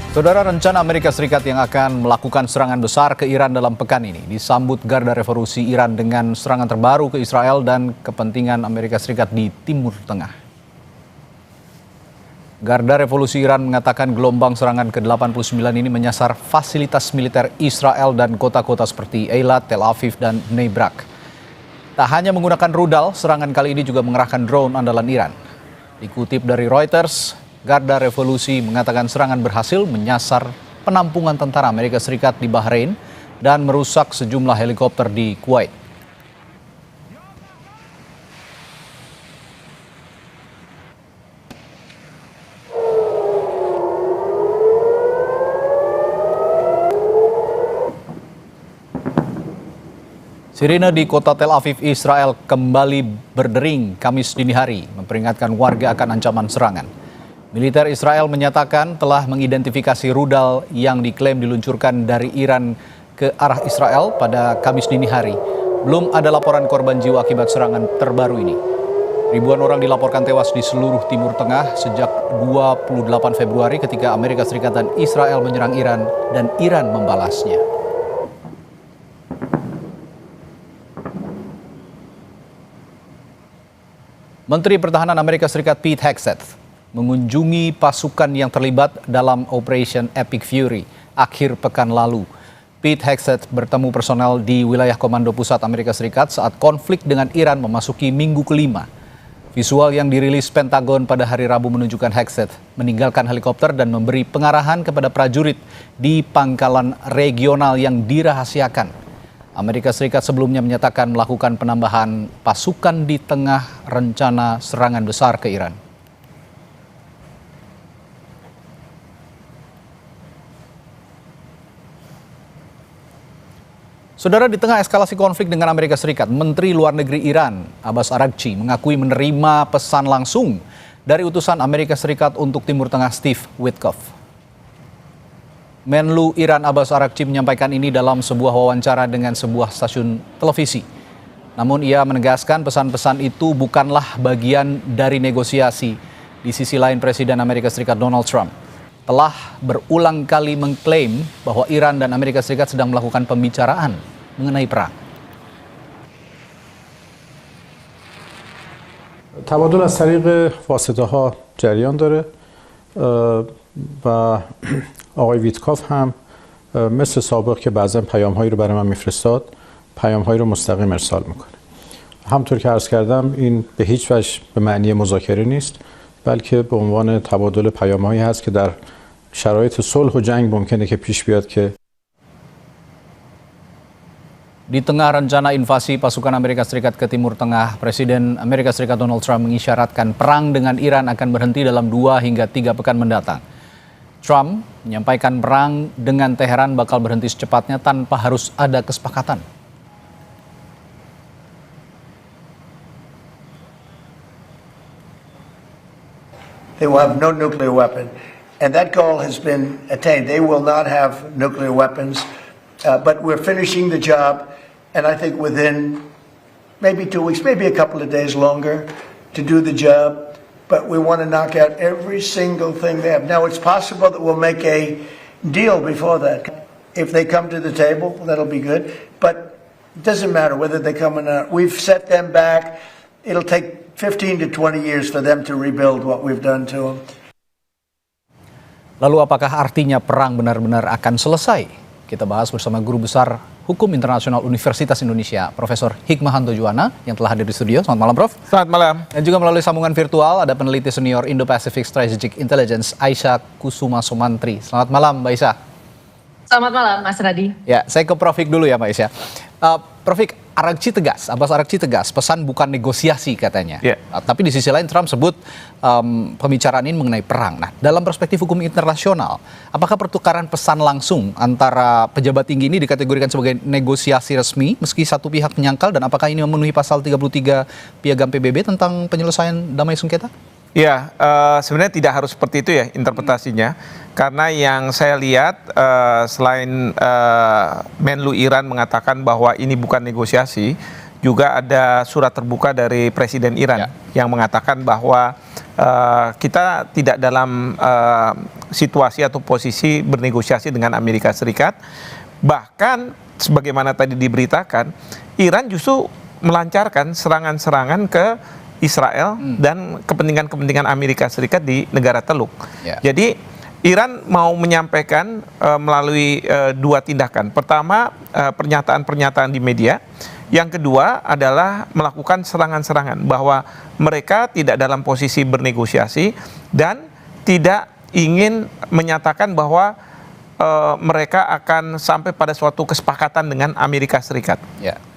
Saudara, rencana Amerika Serikat yang akan melakukan serangan besar ke Iran dalam pekan ini disambut Garda Revolusi Iran dengan serangan terbaru ke Israel dan kepentingan Amerika Serikat di Timur Tengah. Garda Revolusi Iran mengatakan gelombang serangan ke-89 ini menyasar fasilitas militer Israel dan kota-kota seperti Eilat, Tel Aviv, dan Bnei Brak. Tak hanya menggunakan rudal, serangan kali ini juga mengerahkan drone andalan Iran. Dikutip dari Reuters, Garda Revolusi mengatakan serangan berhasil menyasar penampungan tentara Amerika Serikat di Bahrain dan merusak sejumlah helikopter di Kuwait. Sirine di kota Tel Aviv, Israel kembali berdering Kamis dini hari, memperingatkan warga akan ancaman serangan. Militer Israel menyatakan telah mengidentifikasi rudal yang diklaim diluncurkan dari Iran ke arah Israel pada Kamis dini hari. Belum ada laporan korban jiwa akibat serangan terbaru ini. Ribuan orang dilaporkan tewas di seluruh Timur Tengah sejak 28 Februari ketika Amerika Serikat dan Israel menyerang Iran dan Iran membalasnya. Menteri Pertahanan Amerika Serikat Pete Hegseth mengunjungi pasukan yang terlibat dalam Operation Epic Fury akhir pekan lalu. Pete Hegseth bertemu personel di wilayah Komando Pusat Amerika Serikat saat konflik dengan Iran memasuki minggu kelima. Visual yang dirilis Pentagon pada hari Rabu menunjukkan Hegseth meninggalkan helikopter dan memberi pengarahan kepada prajurit di pangkalan regional yang dirahasiakan. Amerika Serikat sebelumnya menyatakan melakukan penambahan pasukan di tengah rencana serangan besar ke Iran. Saudara, di tengah eskalasi konflik dengan Amerika Serikat, Menteri Luar Negeri Iran, Abbas Araghchi, mengakui menerima pesan langsung dari utusan Amerika Serikat untuk Timur Tengah Steve Witkoff. Menlu Iran Abbas Araghchi menyampaikan ini dalam sebuah wawancara dengan sebuah stasiun televisi. Namun ia menegaskan pesan-pesan itu bukanlah bagian dari negosiasi. Di sisi lain, Presiden Amerika Serikat Donald Trump telah berulang kali mengklaim bahwa Iran dan Amerika Serikat sedang melakukan pembicaraan mengenai perang. تبادل از طریق واسطه‌ها جریان داره و آقای ویتکاف هم مثل سابق که بعضا پیام‌هایی رو برای من میفرستاد پیام‌هایی رو مستقیم ارسال میکنه. همونطور که عرض کردم این به هیچ وجه به معنی مذاکره نیست بلکه به عنوان تبادل پیام‌هایی هست که در شرایط صلح و جنگ ممکنه که پیش بیاد که Di tengah rencana invasi pasukan Amerika Serikat ke Timur Tengah, Presiden Amerika Serikat Donald Trump mengisyaratkan perang dengan Iran akan berhenti dalam 2 hingga 3 pekan mendatang. Trump menyampaikan perang dengan Teheran bakal berhenti secepatnya tanpa harus ada kesepakatan. They will have no nuclear weapon, and that goal has been attained. They will not have nuclear weapons, but we're finishing the job, and I think within maybe 2 weeks, maybe a couple of days longer to do the job. But we want to knock out every single thing they have. Now, it's possible that we'll make a deal before that. If they come to the table, that'll be good. But it doesn't matter whether they come or not. We've set them back. It'll take 15 to 20 years for them to rebuild what we've done to them. Lalu apakah artinya perang benar-benar akan selesai? Kita bahas bersama Guru Besar Hukum Internasional Universitas Indonesia, Profesor Hikmahanto Juwana, yang telah hadir di studio. Selamat malam, Prof. Selamat malam. Dan juga melalui sambungan virtual ada peneliti senior Indo-Pacific Strategic Intelligence, Aisyah Kusuma Sumantri. Selamat malam, Mbak Aisyah. Selamat malam, Mas Radi. Ya, saya ke Prof. Hik dulu ya, Mbak Aisyah. Prof. Hik, Abbas Araghchi tegas, pesan bukan negosiasi katanya. Yeah. Tapi di sisi lain Trump sebut pembicaraan ini mengenai perang. Nah, dalam perspektif hukum internasional, apakah pertukaran pesan langsung antara pejabat tinggi ini dikategorikan sebagai negosiasi resmi meski satu pihak menyangkal, dan apakah ini memenuhi pasal 33 Piagam PBB tentang penyelesaian damai sengketa? Ya, sebenarnya tidak harus seperti itu ya interpretasinya. Karena yang saya lihat selain Menlu Iran mengatakan bahwa ini bukan negosiasi, juga ada surat terbuka dari Presiden Iran yang mengatakan bahwa kita tidak dalam situasi atau posisi bernegosiasi dengan Amerika Serikat. Bahkan sebagaimana tadi diberitakan, Iran justru melancarkan serangan-serangan ke Israel dan kepentingan-kepentingan Amerika Serikat di negara Teluk. Jadi Iran mau menyampaikan melalui dua tindakan. Pertama, pernyataan-pernyataan di media. Yang kedua adalah melakukan serangan-serangan bahwa mereka tidak dalam posisi bernegosiasi dan tidak ingin menyatakan bahwa mereka akan sampai pada suatu kesepakatan dengan Amerika Serikat.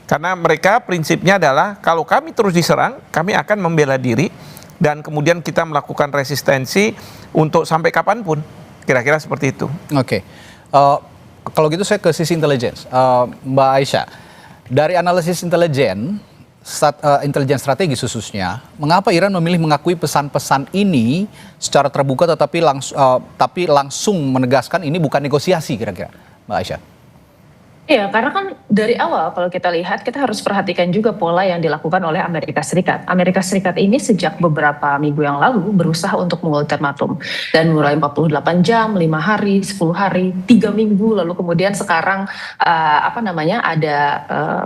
Karena mereka prinsipnya adalah kalau kami terus diserang, kami akan membela diri dan kemudian kita melakukan resistensi untuk sampai kapanpun. Kira-kira seperti itu. Oke. Kalau gitu saya ke sisi intelligence. Mbak Aisyah, dari analisis intelijen strategi khususnya, mengapa Iran memilih mengakui pesan-pesan ini secara terbuka tapi langsung menegaskan ini bukan negosiasi kira-kira, Mbak Aisyah? Iya, karena kan dari awal kalau kita lihat, kita harus perhatikan juga pola yang dilakukan oleh Amerika Serikat. Amerika Serikat ini sejak beberapa minggu yang lalu berusaha untuk mengultimatum. Dan mulai 48 jam, 5 hari, 10 hari, 3 minggu, lalu kemudian sekarang ada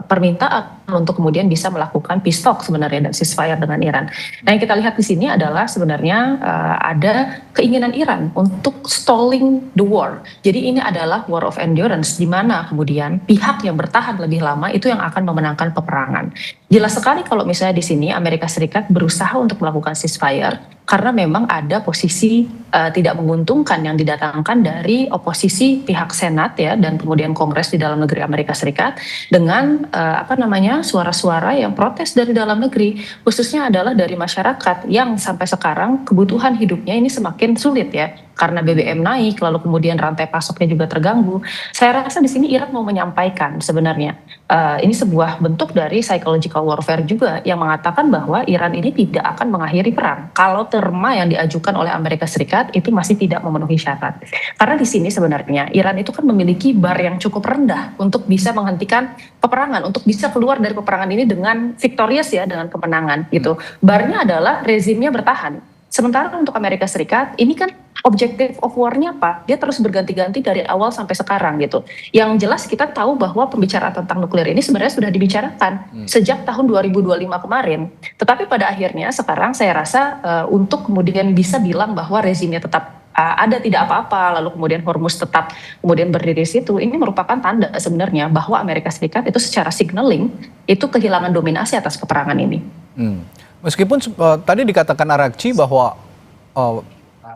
permintaan untuk kemudian bisa melakukan peace talk sebenarnya dan ceasefire dengan Iran. Nah, yang kita lihat di sini adalah sebenarnya ada keinginan Iran untuk stalling the war. Jadi ini adalah war of endurance, di mana kemudian pihak yang bertahan lebih lama itu yang akan memenangkan peperangan. Jelas sekali kalau misalnya di sini Amerika Serikat berusaha untuk melakukan ceasefire karena memang ada posisi tidak menguntungkan yang didatangkan dari oposisi pihak Senat ya dan kemudian Kongres di dalam negeri Amerika Serikat dengan suara-suara yang protes dari dalam negeri, khususnya adalah dari masyarakat yang sampai sekarang kebutuhan hidupnya ini semakin sulit ya karena BBM naik, lalu kemudian rantai pasoknya juga terganggu. Saya rasa di sini Iran mau menyampaikan sebenarnya ini sebuah bentuk dari psychological warfare juga yang mengatakan bahwa Iran ini tidak akan mengakhiri perang kalau terma yang diajukan oleh Amerika Serikat itu masih tidak memenuhi syarat. Karena di sini sebenarnya Iran itu kan memiliki bar yang cukup rendah untuk bisa menghentikan peperangan, untuk bisa keluar dari peperangan ini dengan victorious ya, dengan kemenangan gitu. Barnya adalah rezimnya bertahan. Sementara untuk Amerika Serikat, ini kan objective of war-nya apa? Dia terus berganti-ganti dari awal sampai sekarang gitu. Yang jelas kita tahu bahwa pembicaraan tentang nuklir ini sebenarnya sudah dibicarakan sejak tahun 2025 kemarin. Tetapi pada akhirnya sekarang saya rasa untuk kemudian bisa bilang bahwa rezimnya tetap ada tidak apa-apa, lalu kemudian Hormuz tetap kemudian berdiri di situ, ini merupakan tanda sebenarnya bahwa Amerika Serikat itu secara signaling itu kehilangan dominasi atas peperangan ini. Meskipun tadi dikatakan Arakci bahwa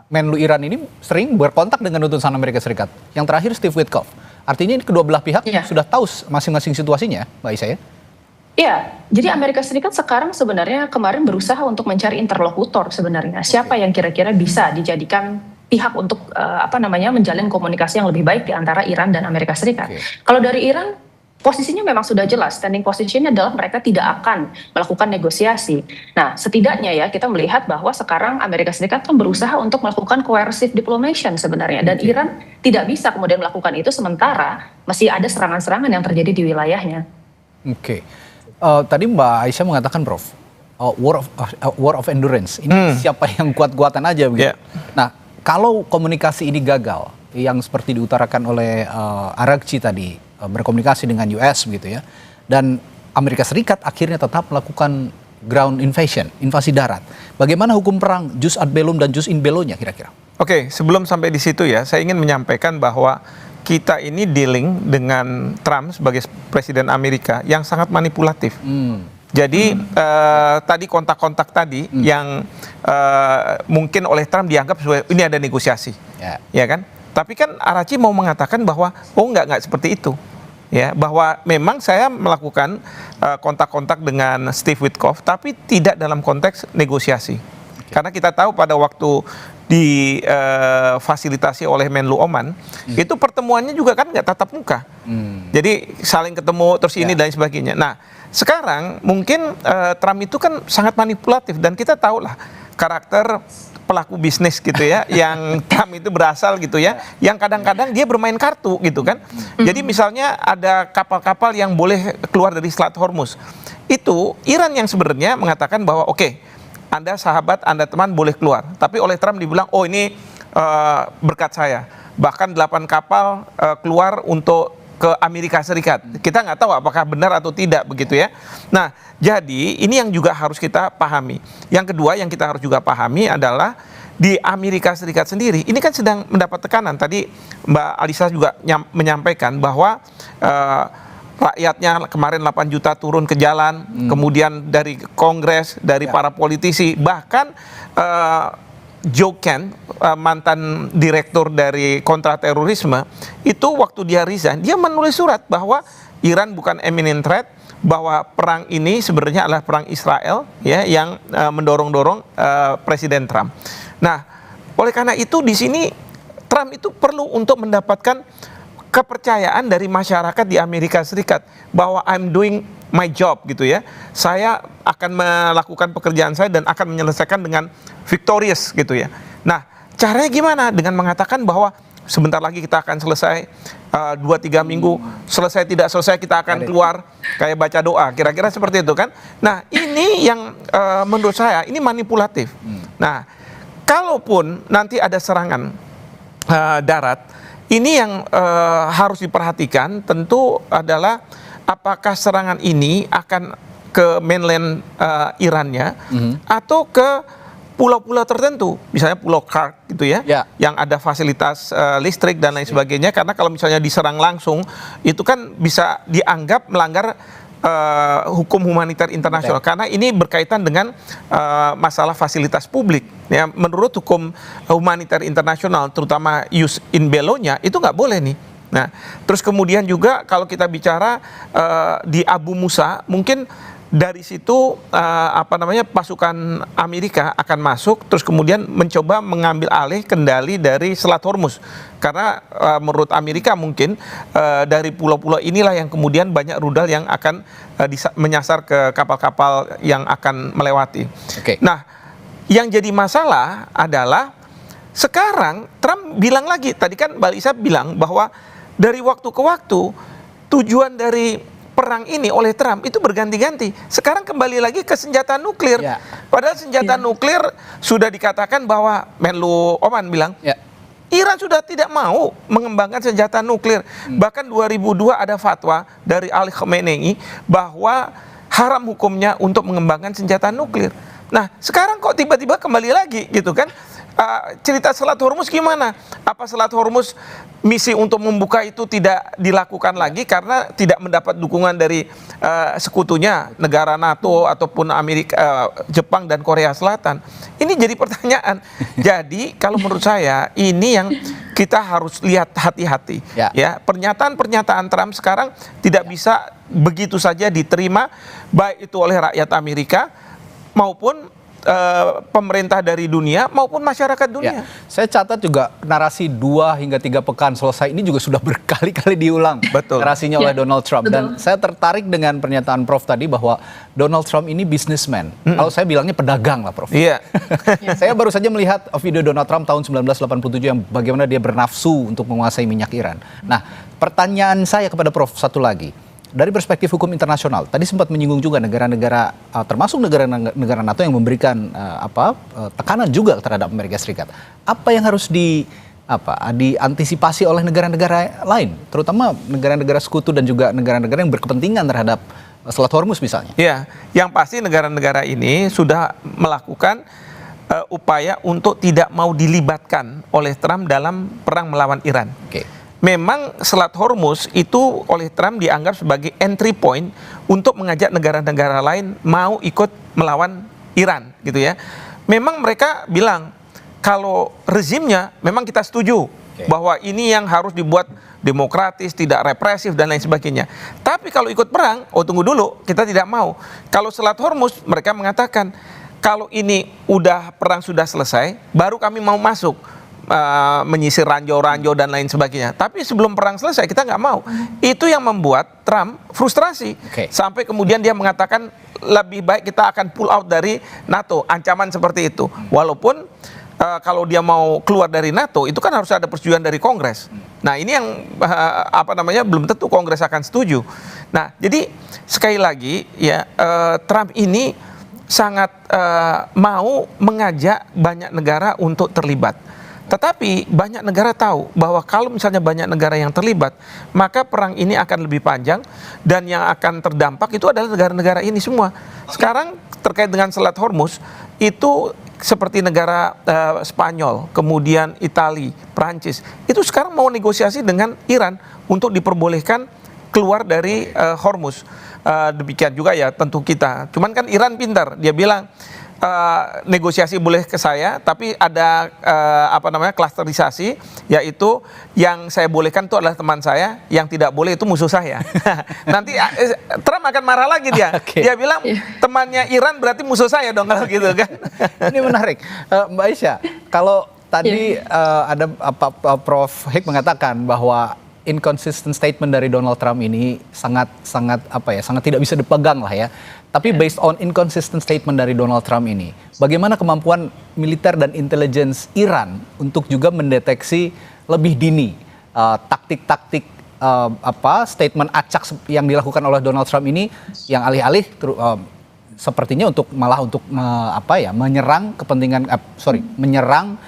Menlu Iran ini sering berkontak dengan utusan Amerika Serikat. Yang terakhir Steve Witkoff. Artinya kedua belah pihak sudah tahu masing-masing situasinya, Mbak Aisyah ya? Iya, jadi Amerika Serikat sekarang sebenarnya kemarin berusaha untuk mencari interlokutor sebenarnya. Siapa yang kira-kira bisa dijadikan pihak untuk menjalin komunikasi yang lebih baik di antara Iran dan Amerika Serikat. Kalau dari Iran, posisinya memang sudah jelas, standing positionnya adalah mereka tidak akan melakukan negosiasi. Nah, setidaknya ya kita melihat bahwa sekarang Amerika Serikat kan berusaha untuk melakukan coercive diplomation sebenarnya. Dan Iran tidak bisa kemudian melakukan itu sementara masih ada serangan-serangan yang terjadi di wilayahnya. Tadi Mbak Aisyah mengatakan, Prof, war of endurance. Ini siapa yang kuat-kuatan aja begitu. Nah, kalau komunikasi ini gagal, yang seperti diutarakan oleh Arakci tadi, berkomunikasi dengan US begitu ya, dan Amerika Serikat akhirnya tetap melakukan ground invasion, invasi darat. Bagaimana hukum perang jus ad bellum dan jus in bello-nya kira-kira? Oke, sebelum sampai di situ ya, saya ingin menyampaikan bahwa kita ini dealing dengan Trump sebagai presiden Amerika yang sangat manipulatif. Jadi tadi kontak-kontak tadi yang mungkin oleh Trump dianggap ini ada negosiasi, ya kan? Tapi kan Arakci mau mengatakan bahwa enggak seperti itu, ya, bahwa memang saya melakukan kontak-kontak dengan Steve Witkoff, tapi tidak dalam konteks negosiasi. Karena kita tahu pada waktu difasilitasi oleh Menlu Oman, itu pertemuannya juga kan nggak tatap muka, jadi saling ketemu terus ini dan sebagainya. Nah, sekarang mungkin Trump itu kan sangat manipulatif dan kita tahu lah karakter pelaku bisnis gitu ya, yang Trump itu berasal gitu ya, yang kadang-kadang dia bermain kartu gitu kan. Jadi misalnya ada kapal-kapal yang boleh keluar dari Selat Hormuz, itu Iran yang sebenarnya mengatakan bahwa oke, Anda sahabat, Anda teman boleh keluar, tapi oleh Trump dibilang oh ini berkat saya. Bahkan 8 kapal keluar untuk ke Amerika Serikat. Kita nggak tahu apakah benar atau tidak begitu ya. Nah, jadi ini yang juga harus kita pahami. Yang kedua yang kita harus juga pahami adalah di Amerika Serikat sendiri ini kan sedang mendapat tekanan. Tadi Mbak Alisa juga menyampaikan bahwa rakyatnya kemarin 8 juta turun ke jalan, kemudian dari Kongres, dari para politisi, bahkan Joe Kent, mantan direktur dari kontraterorisme, itu waktu dia resign, dia menulis surat bahwa Iran bukan imminent threat, bahwa perang ini sebenarnya adalah perang Israel ya yang mendorong-dorong Presiden Trump. Nah, oleh karena itu di sini Trump itu perlu untuk mendapatkan kepercayaan dari masyarakat di Amerika Serikat bahwa I'm doing my job gitu ya. Saya akan melakukan pekerjaan saya dan akan menyelesaikan dengan victorious gitu ya. Nah, caranya gimana? Dengan mengatakan bahwa sebentar lagi kita akan selesai, 2-3 minggu, selesai tidak selesai kita akan keluar, kayak baca doa, kira-kira seperti itu kan. Nah, ini yang menurut saya ini manipulatif. Nah, kalaupun nanti ada serangan darat, ini yang harus diperhatikan tentu adalah apakah serangan ini akan ke mainland Irannya atau ke pulau-pulau tertentu, misalnya Pulau Kark gitu ya, yang ada fasilitas listrik dan lain sebagainya. Karena kalau misalnya diserang langsung, itu kan bisa dianggap melanggar hukum humanitar internasional. Karena ini berkaitan dengan masalah fasilitas publik. Ya, menurut hukum humanitar internasional, terutama ius in bello-nya, itu nggak boleh nih. Nah, terus kemudian juga kalau kita bicara di Abu Musa, mungkin dari situ pasukan Amerika akan masuk, terus kemudian mencoba mengambil alih kendali dari Selat Hormuz, karena menurut Amerika mungkin dari pulau-pulau inilah yang kemudian banyak rudal yang akan menyasar ke kapal-kapal yang akan melewati. Nah, yang jadi masalah adalah sekarang Trump bilang lagi, tadi kan Mbak Lisa bilang bahwa dari waktu ke waktu tujuan dari perang ini oleh Trump itu berganti-ganti. Sekarang kembali lagi ke senjata nuklir. Padahal senjata nuklir sudah dikatakan bahwa Menlu Oman bilang Iran sudah tidak mau mengembangkan senjata nuklir. Bahkan 2002 ada fatwa dari Ali Khamenei bahwa haram hukumnya untuk mengembangkan senjata nuklir. Nah, sekarang kok tiba-tiba kembali lagi gitu kan? Cerita Selat Hormuz gimana? Apa Selat Hormuz misi untuk membuka itu tidak dilakukan lagi karena tidak mendapat dukungan dari sekutunya negara NATO ataupun Amerika, Jepang dan Korea Selatan? Ini jadi pertanyaan. Jadi kalau menurut saya ini yang kita harus lihat hati-hati. Ya, pernyataan-pernyataan Trump sekarang tidak bisa begitu saja diterima baik itu oleh rakyat Amerika maupun pemerintah dari dunia maupun masyarakat dunia. Saya catat juga narasi 2 hingga 3 pekan selesai ini juga sudah berkali-kali diulang. Betul. Narasinya oleh Donald Trump. Dan saya tertarik dengan pernyataan Prof tadi bahwa Donald Trump ini businessman. Kalau saya bilangnya pedagang lah, Prof. Iya. Saya baru saja melihat video Donald Trump tahun 1987 yang bagaimana dia bernafsu untuk menguasai minyak Iran. Nah, pertanyaan saya kepada Prof satu lagi. Dari perspektif hukum internasional, tadi sempat menyinggung juga negara-negara, termasuk negara-negara NATO yang memberikan tekanan juga terhadap Amerika Serikat. Apa yang harus diantisipasi oleh negara-negara lain, terutama negara-negara sekutu dan juga negara-negara yang berkepentingan terhadap Selat Hormuz misalnya? Ya, yang pasti negara-negara ini sudah melakukan upaya untuk tidak mau dilibatkan oleh Trump dalam perang melawan Iran. Memang Selat Hormuz itu oleh Trump dianggap sebagai entry point untuk mengajak negara-negara lain mau ikut melawan Iran gitu ya. Memang mereka bilang kalau rezimnya memang kita setuju bahwa ini yang harus dibuat demokratis, tidak represif dan lain sebagainya. Tapi kalau ikut perang, tunggu dulu, kita tidak mau. Kalau Selat Hormuz mereka mengatakan kalau ini perang sudah selesai, baru kami mau masuk. Menyisir ranjau-ranjau dan lain sebagainya. Tapi sebelum perang selesai kita nggak mau. Itu yang membuat Trump frustrasi. Sampai kemudian dia mengatakan lebih baik kita akan pull out dari NATO. Ancaman seperti itu. Walaupun kalau dia mau keluar dari NATO itu kan harus ada persetujuan dari Kongres. Nah ini yang belum tentu Kongres akan setuju. Nah jadi sekali lagi ya Trump ini sangat mau mengajak banyak negara untuk terlibat. Tetapi banyak negara tahu bahwa kalau misalnya banyak negara yang terlibat, maka perang ini akan lebih panjang dan yang akan terdampak itu adalah negara-negara ini semua. Sekarang terkait dengan Selat Hormuz itu seperti negara Spanyol, kemudian Italia, Prancis, itu sekarang mau negosiasi dengan Iran untuk diperbolehkan keluar dari Hormuz. Demikian juga ya tentu kita. Cuman kan Iran pintar, dia bilang negosiasi boleh ke saya, tapi ada klasterisasi, yaitu yang saya bolehkan itu adalah teman saya, yang tidak boleh itu musuh saya. Nanti Trump akan marah lagi dia. Okay. Dia bilang temannya Iran berarti musuh saya dong kalau gitu kan. Ini menarik, Mbak Aisyah. Kalau tadi ada Prof. Hik mengatakan bahwa inconsistent statement dari Donald Trump ini sangat tidak bisa dipegang lah ya. Tapi based on inconsistent statement dari Donald Trump ini, bagaimana kemampuan militer dan intelligence Iran untuk juga mendeteksi lebih dini taktik-taktik statement acak yang dilakukan oleh Donald Trump ini, yang alih-alih sepertinya menyerang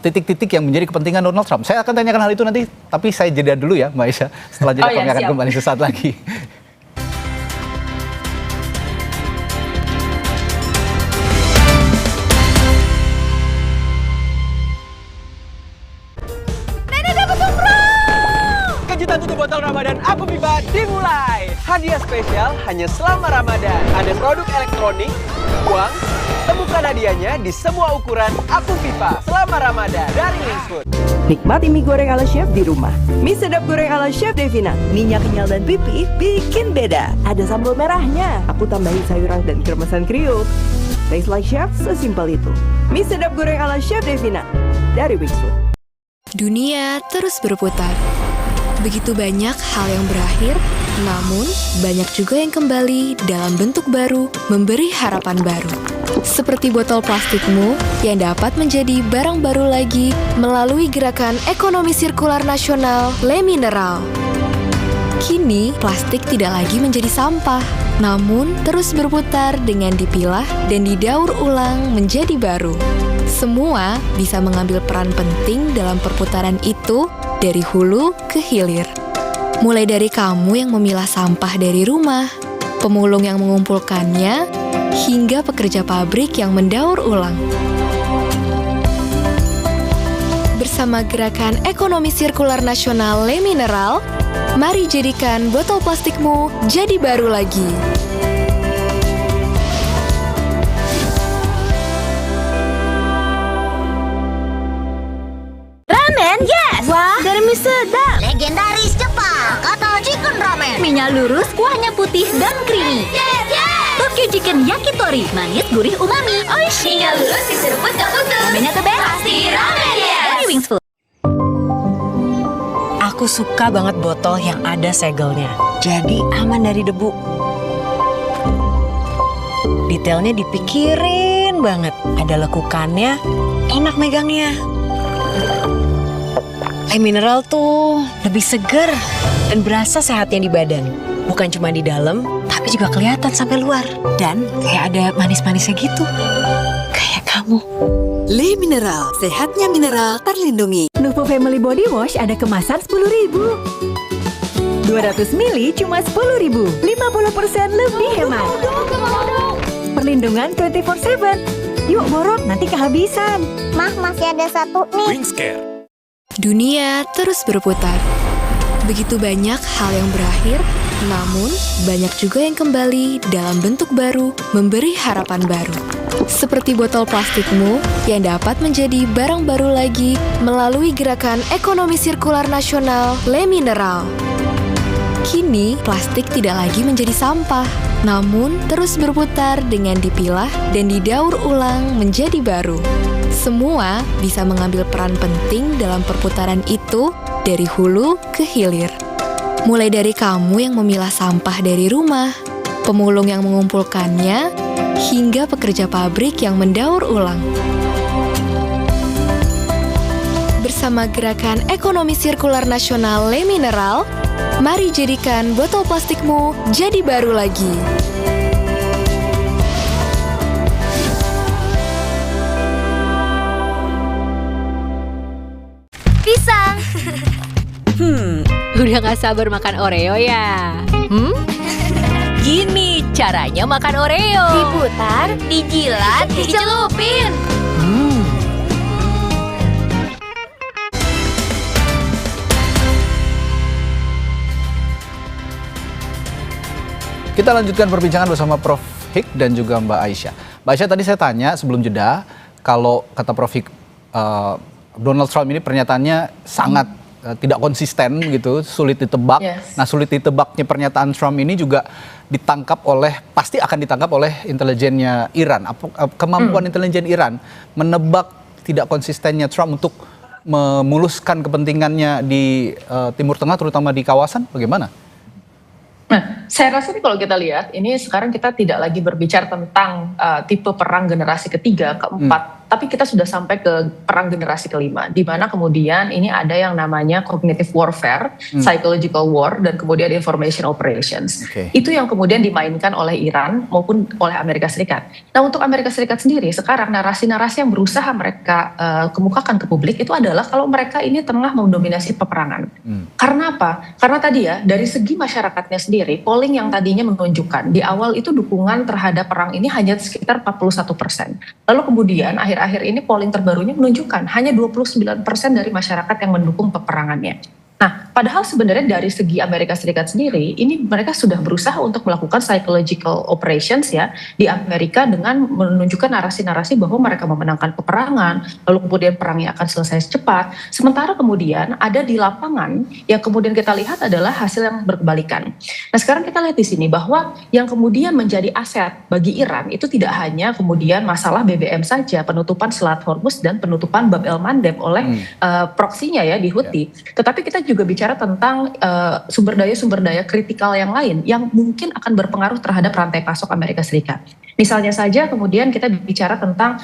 titik-titik yang menjadi kepentingan Donald Trump. Saya akan tanyakan hal itu nanti, tapi saya jeda dulu ya Mbak Aisyah. Setelah jeda kami akan kembali sesaat lagi. Kejutan tutup botol Ramadan Aku Pipa dimulai. Hadiah spesial hanya selama Ramadan. Ada produk elektronik, uang, temukan hadiahnya di semua ukuran Aku Pipa selama Ramadan dari Wingsfood. Nikmati mie goreng ala chef di rumah. Mie sedap goreng ala Chef Devina. Minyak kenyal dan pipih bikin beda. Ada sambal merahnya. Aku tambahin sayuran dan kremesan kriuk. Taste like chef, sesimpel itu. Mie sedap goreng ala Chef Devina dari Wingsfood. Dunia terus berputar. Begitu banyak hal yang berakhir, namun banyak juga yang kembali dalam bentuk baru, memberi harapan baru. Seperti botol plastikmu yang dapat menjadi barang baru lagi melalui gerakan ekonomi sirkular nasional Le Mineral. Kini, plastik tidak lagi menjadi sampah, namun terus berputar dengan dipilah dan didaur ulang menjadi baru. Semua bisa mengambil peran penting dalam perputaran itu dari hulu ke hilir. Mulai dari kamu yang memilah sampah dari rumah, pemulung yang mengumpulkannya, hingga pekerja pabrik yang mendaur ulang. Bersama gerakan ekonomi sirkular nasional Le Mineral, mari jadikan botol plastikmu jadi baru lagi. Ramen, yes! Wah, dari mie sedap! Legendaris Jepang, kata chicken ramen. Minyak lurus, kuahnya putih dan creamy. Yes, yes! Tokyo Chicken Yakitori, manis, gurih, umami. Oishi! Minyak lurus, diseruput ke putu. Ramennya the best! Pasti ramen, yes! Dari Wingsfood. Aku suka banget botol yang ada segelnya. Jadi aman dari debu. Detailnya dipikirin banget. Ada lekukannya, enak megangnya. Air mineral tuh lebih seger dan berasa sehatnya di badan. Bukan cuma di dalam, tapi juga kelihatan sampai luar. Dan kayak ada manis-manisnya gitu. Kayak kamu. Le Mineral, sehatnya mineral terlindungi. Nuvo Family Body Wash ada kemasan 10.000. 200 ml cuma 10.000. 50% lebih hemat. Perlindungan 24/7. Yuk borok, nanti kehabisan. Mah, masih ada satu nih. Wingscare. Dunia terus berputar. Begitu banyak hal yang berakhir, namun banyak juga yang kembali dalam bentuk baru, memberi harapan baru. Seperti botol plastikmu yang dapat menjadi barang baru lagi melalui gerakan ekonomi sirkular nasional Le Mineral. Kini, plastik tidak lagi menjadi sampah, namun terus berputar dengan dipilah dan didaur ulang menjadi baru. Semua bisa mengambil peran penting dalam perputaran itu dari hulu ke hilir. Mulai dari kamu yang memilah sampah dari rumah, pemulung yang mengumpulkannya, hingga pekerja pabrik yang mendaur ulang. bersama Gerakan Ekonomi Sirkular Nasional Le Mineral, mari jadikan botol plastikmu jadi baru lagi. Pisang. Udah gak sabar makan Oreo ya? Gini caranya makan Oreo. Diputar, dijilat, dicelupin. Kita lanjutkan perbincangan bersama Prof. Hik dan juga Mbak Aisyah. Mbak Aisyah, tadi saya tanya sebelum jeda, kalau kata Prof. Hik, Donald Trump ini pernyataannya sangat tidak konsisten gitu, sulit ditebak. Yes. Nah, sulit ditebaknya pernyataan Trump ini juga pasti akan ditangkap oleh intelijennya Iran. Kemampuan intelijen Iran menebak tidak konsistennya Trump untuk memuluskan kepentingannya di Timur Tengah, terutama di kawasan, bagaimana? Nah, saya rasa nih kalau kita lihat, ini sekarang kita tidak lagi berbicara tentang tipe perang generasi ketiga, keempat, tapi kita sudah sampai ke perang generasi kelima, di mana kemudian ini ada yang namanya cognitive warfare, psychological war, dan kemudian information operations. Itu yang kemudian dimainkan oleh Iran maupun oleh Amerika Serikat. Nah, untuk Amerika Serikat sendiri, sekarang narasi-narasi yang berusaha mereka kemukakan ke publik itu adalah kalau mereka ini tengah mendominasi peperangan. Karena apa? Karena tadi ya, dari segi masyarakatnya sendiri, polling yang tadinya menunjukkan di awal itu dukungan terhadap perang ini hanya sekitar 41%. Lalu kemudian akhir-akhir ini polling terbarunya menunjukkan hanya 29% dari masyarakat yang mendukung peperangannya. Nah, padahal sebenarnya dari segi Amerika Serikat sendiri, ini mereka sudah berusaha untuk melakukan psychological operations ya di Amerika dengan menunjukkan narasi-narasi bahwa mereka memenangkan peperangan, lalu kemudian perangnya akan selesai cepat. Sementara kemudian ada di lapangan yang kemudian kita lihat adalah hasil yang berkebalikan. Nah, sekarang kita lihat di sini bahwa yang kemudian menjadi aset bagi Iran itu tidak hanya kemudian masalah BBM saja, penutupan Selat Hormuz dan penutupan Bab el Mandeb oleh proksinya ya di Houthi, tetapi kita juga bicara tentang sumber daya kritikal yang lain yang mungkin akan berpengaruh terhadap rantai pasok Amerika Serikat. Misalnya saja kemudian kita bicara tentang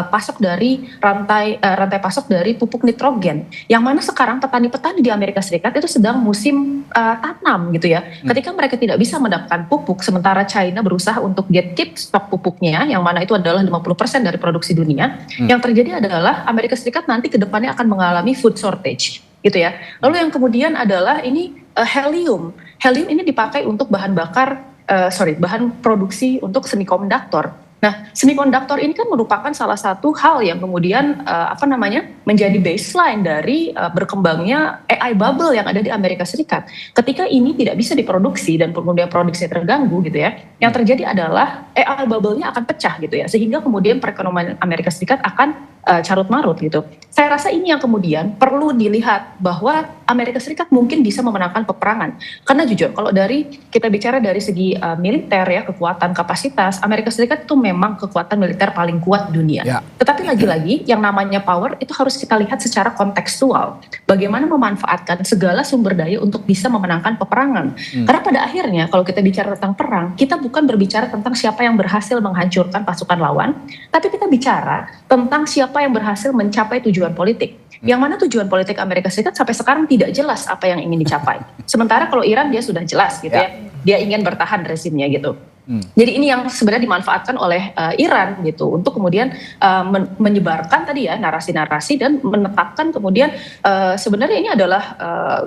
pasok dari rantai pasok dari pupuk nitrogen, yang mana sekarang petani-petani di Amerika Serikat itu sedang musim tanam gitu ya. Ketika mereka tidak bisa mendapatkan pupuk, sementara China berusaha untuk keep stok pupuknya, yang mana itu adalah 50% dari produksi dunia, yang terjadi adalah Amerika Serikat nanti ke depannya akan mengalami food shortage gitu ya. Lalu yang kemudian adalah ini helium. Helium ini dipakai untuk bahan produksi untuk semikonduktor. Nah, semikonduktor ini kan merupakan salah satu hal yang kemudian menjadi baseline dari berkembangnya AI bubble yang ada di Amerika Serikat. Ketika ini tidak bisa diproduksi dan kemudian produksi terganggu gitu ya, yang terjadi adalah AI bubble-nya akan pecah gitu ya, sehingga kemudian perekonomian Amerika Serikat akan carut marut gitu. Saya rasa ini yang kemudian perlu dilihat bahwa Amerika Serikat mungkin bisa memenangkan peperangan. Karena jujur, kalau kita bicara dari segi militer ya, kekuatan kapasitas, Amerika Serikat itu memang kekuatan militer paling kuat di dunia. Tetapi lagi-lagi yang namanya power itu harus kita lihat secara kontekstual. Bagaimana memanfaatkan segala sumber daya untuk bisa memenangkan peperangan. Karena pada akhirnya kalau kita bicara tentang perang, kita bukan berbicara tentang siapa yang berhasil menghancurkan pasukan lawan, tapi kita bicara tentang siapa yang berhasil mencapai tujuan politik. Yang mana tujuan politik Amerika Serikat sampai sekarang tidak jelas apa yang ingin dicapai. Sementara kalau Iran dia sudah jelas gitu ya. Dia ingin bertahan rezimnya gitu. Jadi ini yang sebenarnya dimanfaatkan oleh Iran gitu untuk kemudian menyebarkan tadi ya narasi-narasi dan menetapkan kemudian sebenarnya ini adalah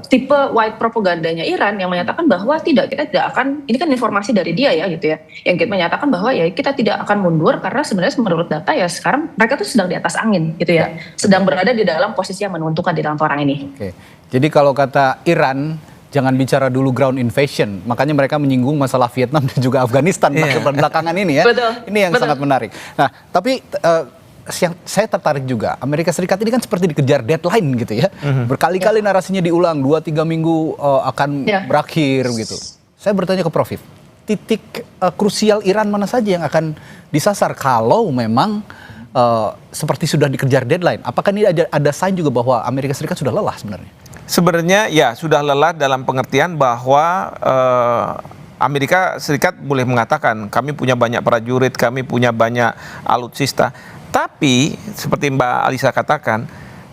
tipe white propagandanya Iran yang menyatakan bahwa kita tidak akan, ini kan informasi dari dia ya gitu ya, yang kita menyatakan bahwa ya kita tidak akan mundur karena sebenarnya menurut data ya sekarang mereka tuh sedang di atas angin gitu ya, sedang berada di dalam posisi yang menguntungkan di dalam perang ini. Jadi kalau kata Iran, jangan bicara dulu ground invasion. Makanya mereka menyinggung masalah Vietnam dan juga Afghanistan belakangan ini ya. Ini yang sangat menarik. Nah, tapi saya tertarik juga. Amerika Serikat ini kan seperti dikejar deadline gitu ya. Berkali-kali narasinya diulang, 2-3 minggu akan berakhir gitu. Saya bertanya ke Prof. Titik krusial Iran mana saja yang akan disasar kalau memang seperti sudah dikejar deadline? Apakah ini ada sign juga bahwa Amerika Serikat sudah lelah sebenarnya? Sebenarnya ya sudah lelah dalam pengertian bahwa Amerika Serikat boleh mengatakan kami punya banyak prajurit, kami punya banyak alutsista. Tapi seperti Mbak Alisa katakan,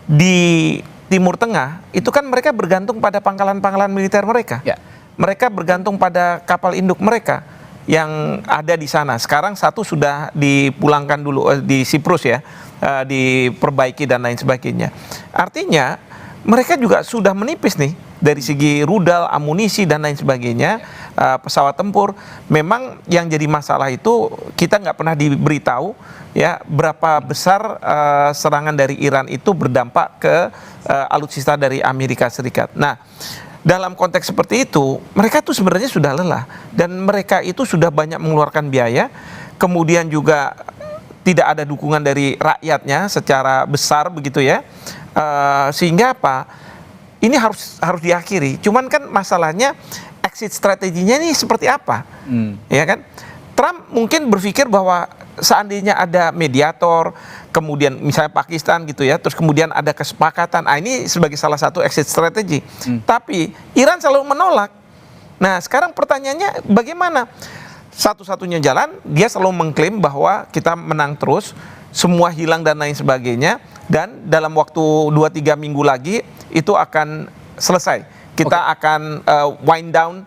di Timur Tengah itu kan mereka bergantung pada pangkalan-pangkalan militer mereka. Ya. Mereka bergantung pada kapal induk mereka yang ada di sana. Sekarang satu sudah dipulangkan dulu di Siprus ya, diperbaiki dan lain sebagainya. Artinya mereka juga sudah menipis nih dari segi rudal, amunisi dan lain sebagainya, pesawat tempur. Memang yang jadi masalah itu kita nggak pernah diberitahu ya berapa besar serangan dari Iran itu berdampak ke alutsista dari Amerika Serikat. Nah, dalam konteks seperti itu, mereka tuh sebenarnya sudah lelah dan mereka itu sudah banyak mengeluarkan biaya, kemudian juga tidak ada dukungan dari rakyatnya secara besar begitu ya, sehingga apa? Ini harus diakhiri. Cuman kan masalahnya exit strateginya ini seperti apa, ya kan? Trump mungkin berpikir bahwa seandainya ada mediator, kemudian misalnya Pakistan gitu ya, terus kemudian ada kesepakatan, ini sebagai salah satu exit strategy. Tapi Iran selalu menolak. Nah sekarang pertanyaannya bagaimana? Satu-satunya jalan, dia selalu mengklaim bahwa kita menang terus, semua hilang dan lain sebagainya, dan dalam waktu 2-3 minggu lagi itu akan selesai. Kita akan wind down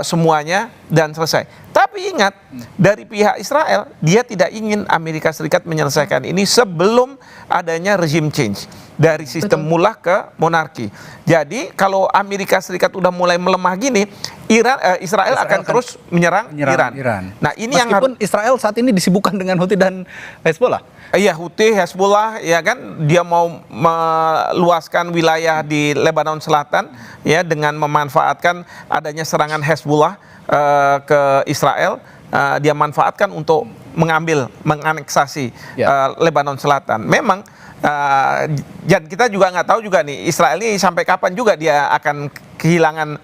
semuanya dan selesai. Tapi ingat, dari pihak Israel, dia tidak ingin Amerika Serikat menyelesaikan ini sebelum adanya regime change. Dari sistem mullah ke monarki. Jadi kalau Amerika Serikat udah mulai melemah gini, Israel akan terus menyerang Iran. Nah ini meskipun Israel saat ini disibukkan dengan Houthi dan Hezbollah. Iya, Houthi, Hezbollah, ya kan, dia mau meluaskan wilayah di Lebanon Selatan, ya, dengan memanfaatkan adanya serangan Hezbollah ke Israel, dia manfaatkan untuk menganeksasi Lebanon Selatan. Memang, dan kita juga nggak tahu juga nih Israel ini sampai kapan juga dia akan kehilangan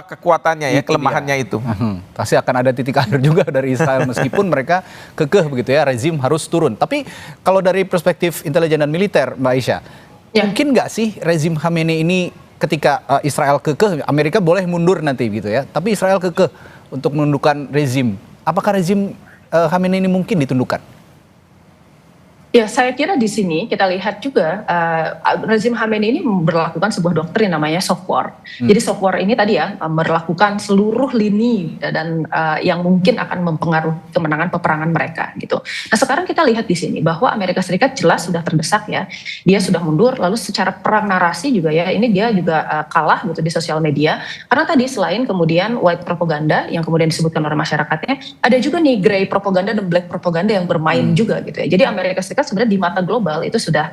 kekuatannya ya, kelemahannya itu. Pasti akan ada titik akhir juga dari Israel meskipun mereka kekeh begitu ya, rezim harus turun. Tapi kalau dari perspektif intelijen dan militer, Mbak Aisyah, mungkin nggak sih rezim Khamenei ini ketika Israel kekeh, Amerika boleh mundur nanti gitu ya, tapi Israel kekeh untuk menundukkan rezim. Apakah rezim Khamenei ini mungkin ditundukkan? Ya, saya kira di sini kita lihat juga rezim Khamenei ini berlakukan sebuah doktrin namanya soft war. Jadi soft war ini tadi ya berlakukan seluruh lini dan yang mungkin akan mempengaruhi kemenangan peperangan mereka gitu. Nah sekarang kita lihat di sini bahwa Amerika Serikat jelas sudah terdesak ya, dia sudah mundur. Lalu secara perang narasi juga ya, ini dia juga kalah gitu di sosial media. Karena tadi selain kemudian white propaganda yang kemudian disebutkan oleh masyarakatnya, ada juga nih grey propaganda dan black propaganda yang bermain juga gitu ya. Jadi Amerika Serikat sebenarnya di mata global itu sudah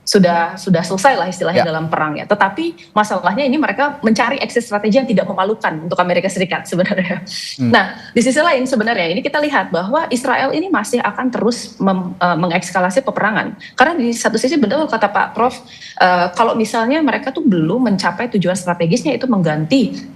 sudah selesai lah istilahnya dalam perang ya. Tetapi masalahnya ini mereka mencari exit strategi yang tidak memalukan untuk Amerika Serikat sebenarnya. Nah di sisi lain sebenarnya ini kita lihat bahwa Israel ini masih akan terus mengekskalasi peperangan. Karena di satu sisi benar kata Pak Prof, kalau misalnya mereka tuh belum mencapai tujuan strategisnya itu mengganti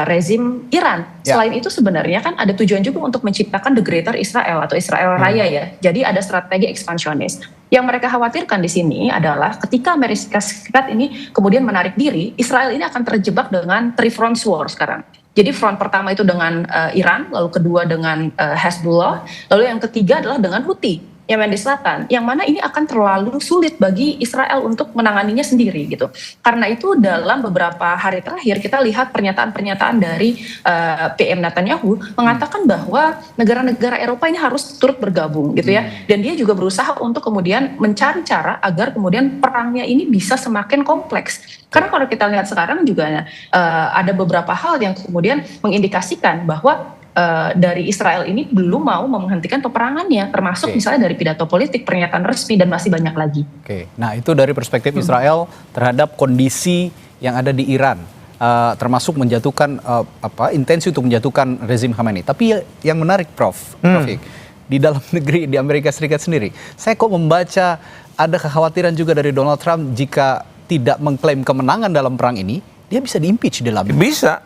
rezim Iran. Selain itu sebenarnya kan ada tujuan juga untuk menciptakan the greater Israel atau Israel Raya ya. Jadi ada strategi ekspansionis. Yang mereka khawatirkan di sini adalah ketika Amerika Serikat ini kemudian menarik diri, Israel ini akan terjebak dengan three front war sekarang. Jadi front pertama itu dengan Iran, lalu kedua dengan Hezbollah, lalu yang ketiga adalah dengan Houthi. Yemen di selatan, yang mana ini akan terlalu sulit bagi Israel untuk menanganinya sendiri gitu. Karena itu dalam beberapa hari terakhir kita lihat pernyataan-pernyataan dari PM Netanyahu mengatakan bahwa negara-negara Eropa ini harus turut bergabung gitu ya. Dan dia juga berusaha untuk kemudian mencari cara agar kemudian perangnya ini bisa semakin kompleks. Karena kalau kita lihat sekarang juga ada beberapa hal yang kemudian mengindikasikan bahwa dari Israel ini belum mau menghentikan peperangannya, termasuk misalnya dari pidato politik, pernyataan resmi, dan masih banyak lagi. Nah itu dari perspektif Israel terhadap kondisi yang ada di Iran, termasuk menjatuhkan intensi untuk menjatuhkan rezim Khamenei. Tapi yang menarik Prof, di dalam negeri di Amerika Serikat sendiri, saya kok membaca ada kekhawatiran juga dari Donald Trump jika tidak mengklaim kemenangan dalam perang ini, dia bisa di-impeach dalam. Bisa.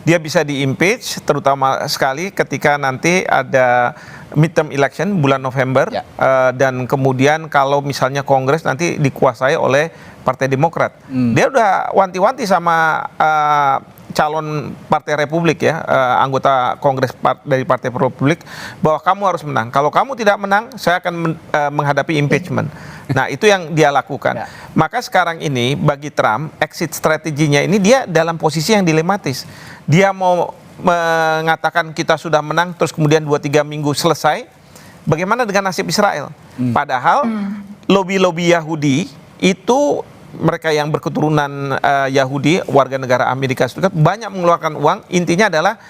Dia bisa di-impeach, terutama sekali ketika nanti ada midterm election bulan November, dan kemudian kalau misalnya Kongres nanti dikuasai oleh Partai Demokrat. Dia udah wanti-wanti sama calon Partai Republik ya, anggota Kongres dari Partai Republik, bahwa kamu harus menang. Kalau kamu tidak menang, saya akan menghadapi impeachment. Nah, itu yang dia lakukan. Maka sekarang ini bagi Trump, exit strateginya ini dia dalam posisi yang dilematis. Dia mau mengatakan kita sudah menang, terus kemudian 2-3 minggu selesai. Bagaimana dengan nasib Israel? Padahal lobby-lobby Yahudi itu, mereka yang berketurunan Yahudi, warga negara Amerika Serikat, banyak mengeluarkan uang. Intinya adalah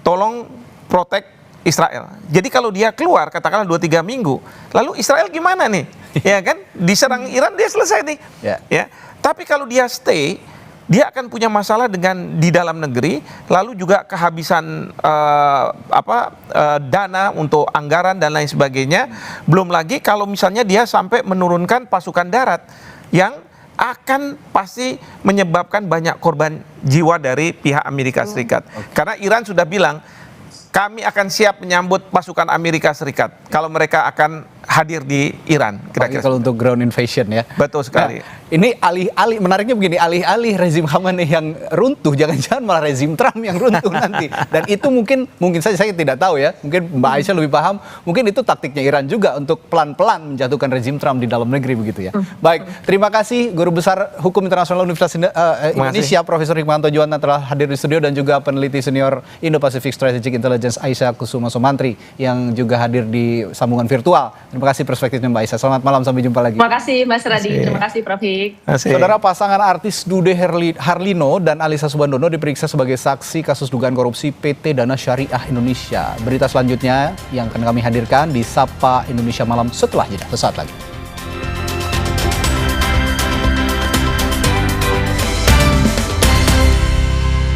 tolong protect Israel. Jadi kalau dia keluar katakanlah 2-3 minggu, lalu Israel gimana nih? Ya kan? Diserang Iran dia selesai nih. Ya. Tapi kalau dia stay, dia akan punya masalah dengan di dalam negeri, lalu juga kehabisan dana untuk anggaran dan lain sebagainya. Belum lagi kalau misalnya dia sampai menurunkan pasukan darat yang akan pasti menyebabkan banyak korban jiwa dari pihak Amerika Serikat. Karena Iran sudah bilang, kami akan siap menyambut pasukan Amerika Serikat kalau mereka akan hadir di Iran. Kira-kira kalau untuk ground invasion ya. Betul sekali. Nah, ini alih-alih, menariknya begini, alih-alih rezim Khamenei yang runtuh, jangan-jangan malah rezim Trump yang runtuh nanti. Dan itu mungkin saja, saya tidak tahu ya, mungkin Mbak Aisyah lebih paham, mungkin itu taktiknya Iran juga untuk pelan-pelan menjatuhkan rezim Trump di dalam negeri begitu ya. Baik, terima kasih Guru Besar Hukum Internasional Universitas Indonesia, Profesor Hikmahanto Juwana telah hadir di studio, dan juga peneliti senior Indo-Pacific Strategic Intelligence Aisyah Kusuma Sumantri yang juga hadir di sambungan virtual. Terima kasih perspektifnya Mbak Aisyah. Selamat malam, sampai jumpa lagi. Terima kasih Mas Radi, terima kasih Prof. Saudara, pasangan artis Dude Harlino dan Alisa Subandono diperiksa sebagai saksi kasus dugaan korupsi PT Dana Syariah Indonesia. Berita selanjutnya yang akan kami hadirkan di Sapa Indonesia Malam setelah jeda. Sesaat lagi.